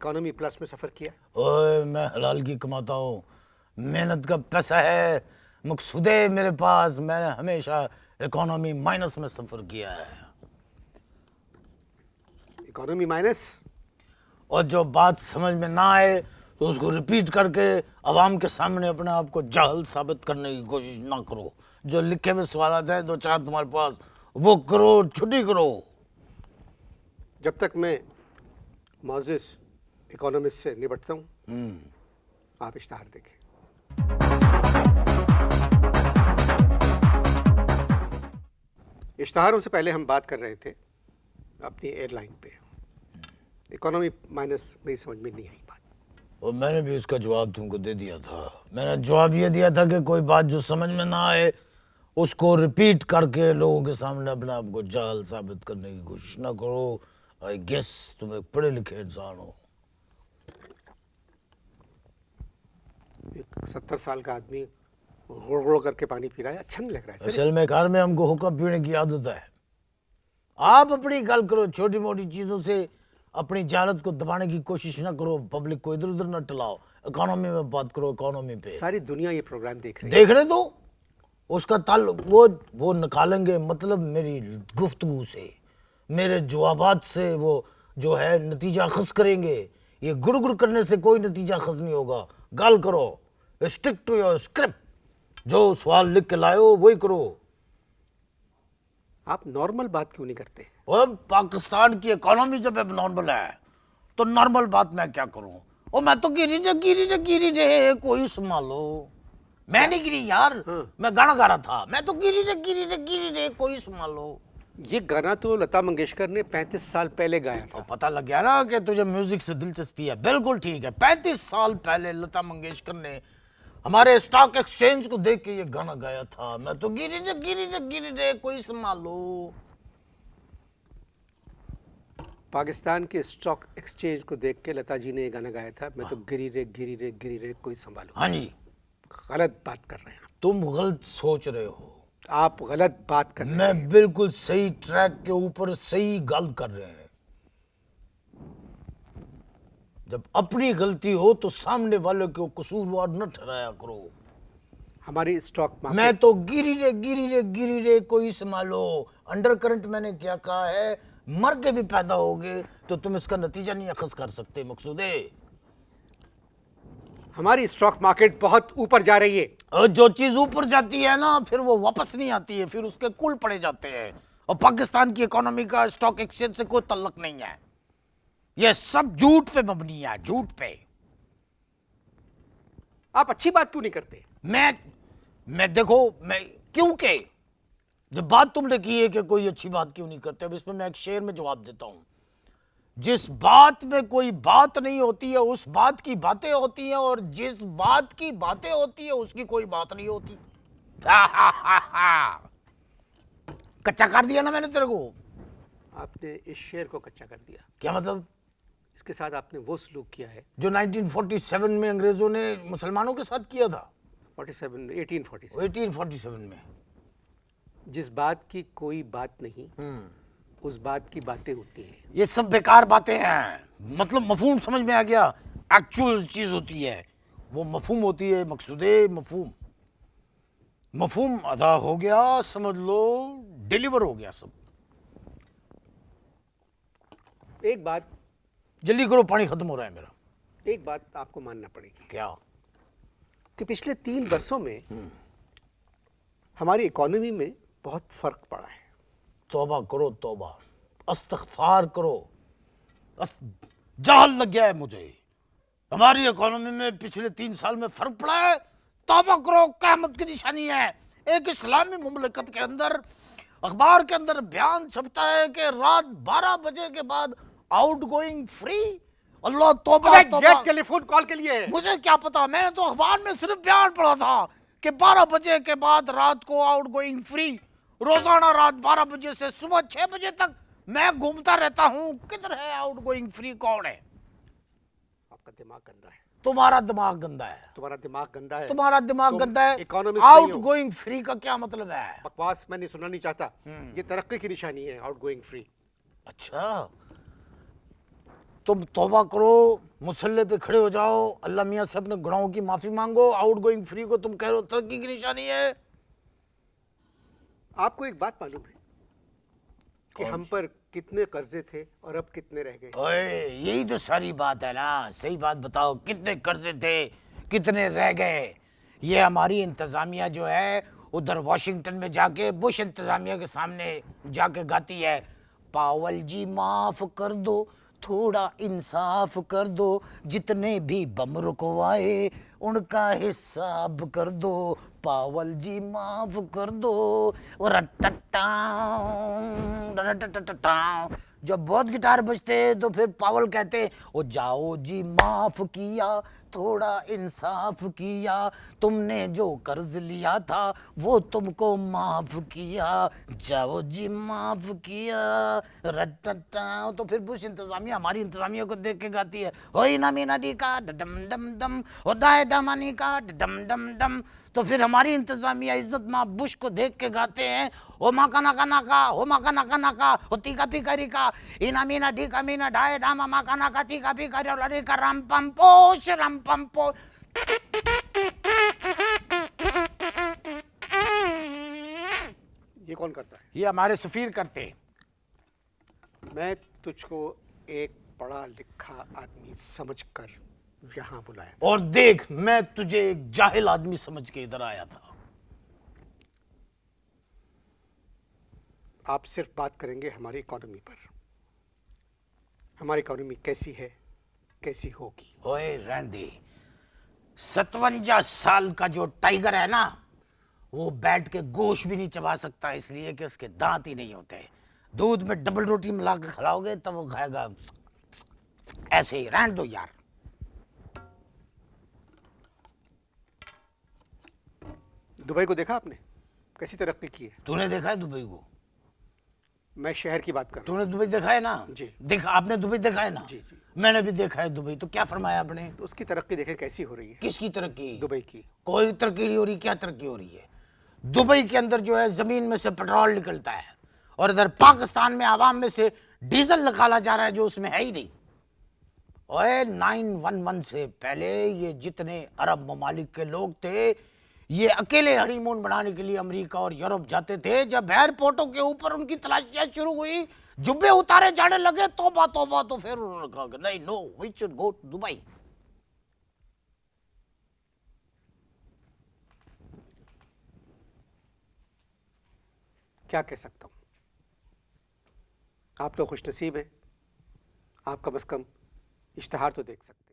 Economy plus में सफर किया? ओए मैं हलाल की कमाता हूँ, मेहनत का पैसा है, मकसूदे मेरे पास। मैंने हमेशा इकोनॉमी माइनस में सफर किया है। Economy minus? और जो बात समझ में ना आए तो उसको रिपीट करके अवाम के सामने अपने आप को जाहिल साबित करने की कोशिश ना करो। जो लिखे हुए सवाल हैं दो चार तुम्हारे पास, वो करो, छुट्टी करो। जब तक मैं मोजिस इकोनॉमिस्ट से निपटता हूँ, आप इश्तहार देखें। इश्तहारों से पहले हम बात कर रहे थे अपनी एयरलाइन पे। इकोनॉमी माइनस मेरी समझ में नहीं आई बात, और मैंने भी उसका जवाब तुमको दे दिया था। मैंने जवाब ये दिया था कि कोई बात जो समझ में ना आए उसको रिपीट करके लोगों के सामने अपने आप को जाहिल साबित करने की कोशिश ना करो। आई गेस तुम एक पढ़े लिखे इंसान हो। एक 70 साल का आदमी गुड़ करके पानी पी रहा है, अच्छा नहीं लग रहा है। असल में घर में हमको हुक्का पीने की आदत है। आप अपनी गल करो, छोटी मोटी चीजों से अपनी जालत को दबाने की कोशिश ना करो, पब्लिक को इधर उधर ना टलाओ। इकोनॉमी में बात करो, इकोनॉमी पे। सारी दुनिया ये प्रोग्राम देख रही है। देखने दो, उसका ताल्लुक वो निकालेंगे मतलब मेरी गुफ्तगू से, मेरे जवाबात से वो जो है नतीजा अखज़ करेंगे। ये गुड़ करने से कोई नतीजा अखज़ नहीं होगा। गल करो, स्टिक टू योर स्क्रिप्ट। जो सवाल लिख के लाओ वही करो। आप नॉर्मल बात क्यों नहीं करते? और पाकिस्तान की इकोनॉमी जब अब नॉर्मल है तो नॉर्मल बात मैं क्या करूं? और मैं तो गिरी रे कोई संभालो। मैं नहीं गिरी यार, मैं गाना गा रहा था। मैं तो गिरी रे कोई संभालो। ये गाना तो लता मंगेशकर ने 35 साल पहले गाया था। और पता लग गया ना कि तुझे म्यूजिक से दिलचस्पी है। बिल्कुल ठीक है, 35 साल पहले लता मंगेशकर ने हमारे स्टॉक एक्सचेंज को देख के ये गाना गाया था। मैं तो गिरी रे कोई संभालो। पाकिस्तान के स्टॉक एक्सचेंज को देख के लता जी ने ये गाना गाया था, मैं तो गिरी रे कोई संभालो। हाँ जी, गलत बात कर रहे हैं तुम गलत सोच रहे हो। आप गलत बात कर रहे हैं। मैं बिल्कुल सही ट्रैक के ऊपर सही गल कर रहे हैं। जब अपनी गलती हो तो सामने वाले को कसूरवार न ठहराया करो। हमारी स्टॉक मार्केट, मैं तो गिरी रे कोई संभालो। अंडर करंट मैंने क्या कहा है, मर के भी पैदा होगे तो तुम इसका नतीजा नहीं अखज़ कर सकते मकसूदे। हमारी स्टॉक मार्केट बहुत ऊपर जा रही है। और जो चीज ऊपर जाती है ना फिर वो वापस नहीं आती है, फिर उसके कुल पड़े जाते हैं। और पाकिस्तान की इकोनॉमी का स्टॉक एक्सचेंज से कोई तल्लुक नहीं है। ये सब झूठ पे मबनी है, झूठ पे। आप अच्छी बात क्यों नहीं करते? मैं देखो, मैं क्योंकि जब बात तुमने की है कि कोई अच्छी बात क्यों नहीं करते, अब इसमें मैं एक शेर में जवाब देता हूं। जिस बात में कोई बात नहीं होती है उस बात की बातें होती हैं, और जिस बात की बातें होती है उसकी कोई बात नहीं होती। कच्चा कर दिया ना मैंने तेरे को। आपने इस शेर को कच्चा कर दिया। क्या मतलब? इसके साथ आपने वो सलूक किया है जो 1947 में अंग्रेजों ने मुसलमानों के साथ किया था। 1847 में। जिस बात की कोई बात नहीं उस बात की बातें होती हैं। ये सब बेकार बातें हैं। मतलब मफहूम समझ में आ गया? एक्चुअल चीज होती है वो मफहूम होती है मकसूदे। मफहूम अदा हो गया, समझ लो डिलीवर हो गया सब। एक बात, जल्दी करो, पानी खत्म हो रहा है मेरा। एक बात आपको मानना पड़ेगी। क्या? कि पिछले 3 वर्षों में हमारी इकोनॉमी में बहुत फर्क पड़ा है। तौबा करो, तौबा, इस्तग़फ़ार करो। जाहल लग गया है मुझे। हमारी इकोनॉमी में पिछले 3 साल में फर्क पड़ा है। तौबा करो, क़यामत की निशानी है। एक इस्लामी मुमलिकत के अंदर अखबार के अंदर बयान छपता है कि रात 12 बजे के बाद आउट गोइंग फ्री। अल्लाह तौबा तौबा। टेलीफोन कॉल के लिए मुझे क्या पता, मैंने तो अखबार में सिर्फ बयान पढ़ा था कि 12 बजे के बाद रात को आउट गोइंग फ्री। रोजाना रात 12 बजे से सुबह 6 बजे तक मैं घूमता रहता हूं। किधर है आउट गोइंग फ्री? कौन है? आपका दिमाग गंदा है। तुम्हारा दिमाग गंदा है। तुम्हारा दिमाग गंदा है। तुम्हारा दिमाग गंदा है। इकोनॉमिस्ट आउट नहीं हो। गोइंग फ्री का क्या मतलब है? बकवास मैं नहीं सुनना नहीं चाहता। ये तरक्की की निशानी है आउट गोइंग फ्री। अच्छा, तुम तौबा करो, मुसल्ले पे खड़े हो जाओ, अल्लाह मियाँ से अपने गुनाहों की माफी मांगो। आउट गोइंग फ्री को तुम कह रहे हो तरक्की की निशानी है। आपको एक बात मालूम है कि हम पर कितने कर्जे थे और अब कितने रह गए? ओए, यही तो सारी बात है ना। सही बात बताओ, कितने कर्जे थे, कितने रह गए? ये हमारी इंतजामिया जो है उधर वॉशिंगटन में जाके बुश इंतजामिया के सामने जाके गाती है, पावल जी माफ कर दो, थोड़ा इंसाफ कर दो, जितने भी बम रुकवाए उनका हिसाब कर दो, पावल जी माफ कर दो। और जब बहुत गिटार बजते तो फिर पावल कहते, ओ जाओ जी माफ किया, थोड़ा इंसाफ किया, तुमने जो कर्ज लिया था वो तुमको माफ किया, जाओ जी माफ किया। रटटा तो फिर बुश इंतजामिया हमारी इंतजामिया को देख के गाती है, होई ना मीना डी का डम डम डम, होदाए डमानी का डम डम डम। तो फिर हमारी इंतजामिया इज्जत माँ बुश को देख के गाते हैं, ओ माका नाका नाका, ओ माका नाका नाका, ओ तीका पिकारी का, इना मीना ढीका मीना ढाए डामा माका नाका तीका पिकारी और लड़ी का रम पंपोश रम पंपोश। ये कौन करता है? ये हमारे सफीर करते हैं। मैं तुझको एक पढ़ा लिखा आदमी समझकर यहाँ बुलाया था। और देख, मैं तुझे एक जाहिल आदमी समझ के इधर आया था। आप सिर्फ बात करेंगे हमारी इकोनॉमी पर। हमारी इकोनॉमी कैसी है, कैसी होगी? ओए रहने दे, 57 साल का जो टाइगर है ना, वो बैठ के गोश्त भी नहीं चबा सकता, इसलिए कि उसके दांत ही नहीं होते। दूध में डबल रोटी मिला के खिलाओगे तब वो खाएगा। ऐसे ही रहने दो यार। दुबई को देखा आपने कैसी तरक्की की है? तूने देखा है दुबई को? मैं शहर की बात कर रहा तूने दुबई देखा है ना? जी। देखा, आपने दुबई देखा है ना? जी जी। मैंने भी देखा है दुबई। तो क्या फरमाया आपने? तो उसकी तरक्की देखें कैसी हो रही है। किसकी तरक्की? दुबई की। कोई तरक्की नहीं हो रही। क्या तरक्की हो रही है? दुबई के अंदर जो है जमीन में से पेट्रोल निकलता है और इधर पाकिस्तान में आवाम में से डीजल निकाला जा रहा है जो उसमें है ही नहीं। ओए 911 से पहले ये जितने अरब ममालिक के लोग थे, ये अकेले हनीमून बनाने के लिए अमेरिका और यूरोप जाते थे। जब एयरपोर्टों के ऊपर उनकी तलाशियां शुरू हुई, जुब्बे उतारे जाने लगे, तौबा तौबा, तो फिर उन्होंने कहा कि नहीं, no, we should go to Dubai. क्या कह सकता हूं? आप लोग खुशनसीब हैं, आप कम से कम इश्तहार तो देख सकते हैं।